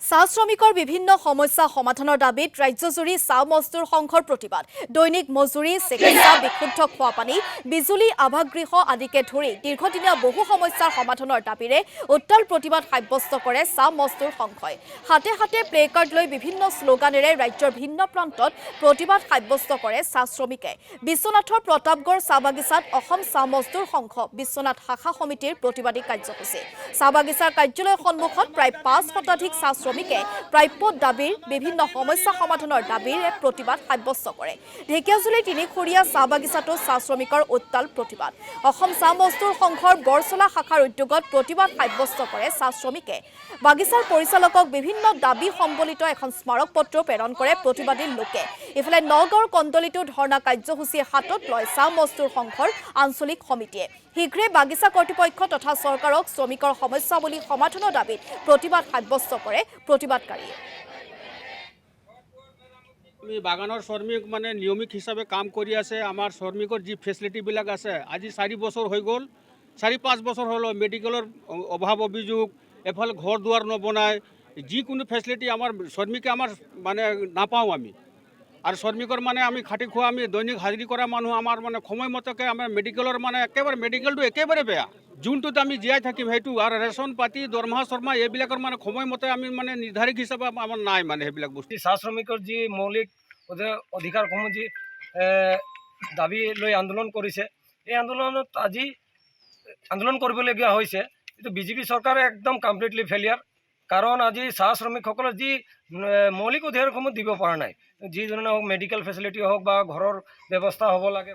চাহ শ্ৰমিকৰ বিভিন্ন সমস্যা সমাধানৰ দাবীত ৰাজ্যজুৰি চাহ মজদুৰ সংঘৰ প্ৰতিবাদ। দৈনিক মজুৰি, চিকিৎসা, বিশুদ্ধ খোৱাপানী, বিজুলী, আৱাসগৃহ আদিকে ধৰি দীৰ্ঘদিনীয়া বহু সমস্যাৰ সমাধানৰ দাবীৰে উত্তাল প্ৰতিবাদ সাব্যস্ত কৰে চাহ মজদুৰ সংঘই। হাতে হাতে প্লে কাৰ্ড লৈ বিভিন্ন শ্লোগানেৰে ৰাজ্যৰ ভিন্ন প্ৰান্তত প্ৰতিবাদ সাব্যস্ত কৰে চাহ শ্ৰমিকে। বিশ্বনাথৰ প্ৰতাপগড় চাহ বাগিচাত অসম চাহ মজদুৰ সংঘ বিশ্বনাথ শাখা সমিতিৰ প্ৰতিবাদী কাৰ্যসূচী। চাহ বাগিচাৰ কাৰ্যালয়ৰ সন্মুখত প্ৰায় ৫ শতাধিক চাহ শ্ৰমিকে প্ৰাপ্য দাবীৰ বিভিন্ন সমস্যা সমাধানৰ দাবীৰে প্ৰতিবাদ সাব্যস্ত কৰে। ঢেকিয়াজুলিৰ তিনিখৰীয়া চাহ বাগিচাতো চাহ শ্ৰমিকৰ উত্তাল প্ৰতিবাদ। অসম চাহ মজদুৰ সংঘৰ বৰচলা শাখাৰ উদ্যোগত প্ৰতিবাদ সাব্যস্ত কৰে চাহ শ্ৰমিকে। বাগিচাৰ পৰিচালকক বিভিন্ন দাবী সম্বলিত এখন স্মাৰক পত্ৰ প্ৰেৰণ কৰে প্ৰতিবাদী লোকে। ইফালে নগাঁৱৰ কন্দলিতো ধৰ্ণা কাৰ্যসূচী হাতত লয় চাহ মজদুৰ সংঘৰ আঞ্চলিক সমিতিয়ে। শীঘ্ৰে বাগিচা কৰ্তৃপক্ষ তথা চৰকাৰক শ্ৰমিকৰ সমস্যাৱলী সমাধানৰ দাবীত প্ৰতিবাদ সাব্যস্ত কৰে প্ৰতিবাদকাৰীয়ে। আমি বাগানৰ শ্ৰমিক মানে নিয়মিত হিচাপে কাম কৰি আছে। আমাৰ শ্ৰমিকৰ যি ফেচিলিটিবিলাক আছে, আজি 4 বছৰ হৈ গ'ল, 4-5 বছৰ হ'ল মেডিকেলৰ অভাৱ অভিযোগ, এফালে ঘৰ দুৱাৰ নবনায়, যিকোনো ফেচিলিটি আমাৰ শ্ৰমিকে আমাৰ মানে নাপাওঁ আমি। আৰু শ্ৰমিকৰ মানে আমি খাটি খোৱা, আমি দৈনিক হাজিৰি কৰা মানুহ, আমাৰ মানে সময়মতকে আমাৰ মেডিকেলৰ মানে একেবাৰে মেডিকেলটো একেবাৰে বেয়া। যোনটোত আমি জীয়াই থাকিম সেইটো, আৰু ৰেচন পাতি, দৰমহা চৰমহা এইবিলাকৰ মানে সময়মতে আমি মানে নিৰ্ধাৰিত হিচাপে আমাৰ নাই মানে সেইবিলাক বস্তু। চাহ শ্ৰমিকৰ যি মৌলিক অধিকাৰসমূহ যি দাবী লৈ আন্দোলন কৰিছে, এই আন্দোলনত আজি আন্দোলন কৰিবলগীয়া হৈছে। কিন্তু বিজেপি চৰকাৰে একদম কমপ্লিটলি ফেইলিয়াৰ। কাৰণ আজি চাহ শ্ৰমিকসকলৰ যি মৌলিক অধিকাৰসমূহ দিব পৰা নাই, যি ধৰণে হওক মেডিকেল ফেচিলিটি হওক বা ঘৰৰ ব্যৱস্থা হ'ব লাগে।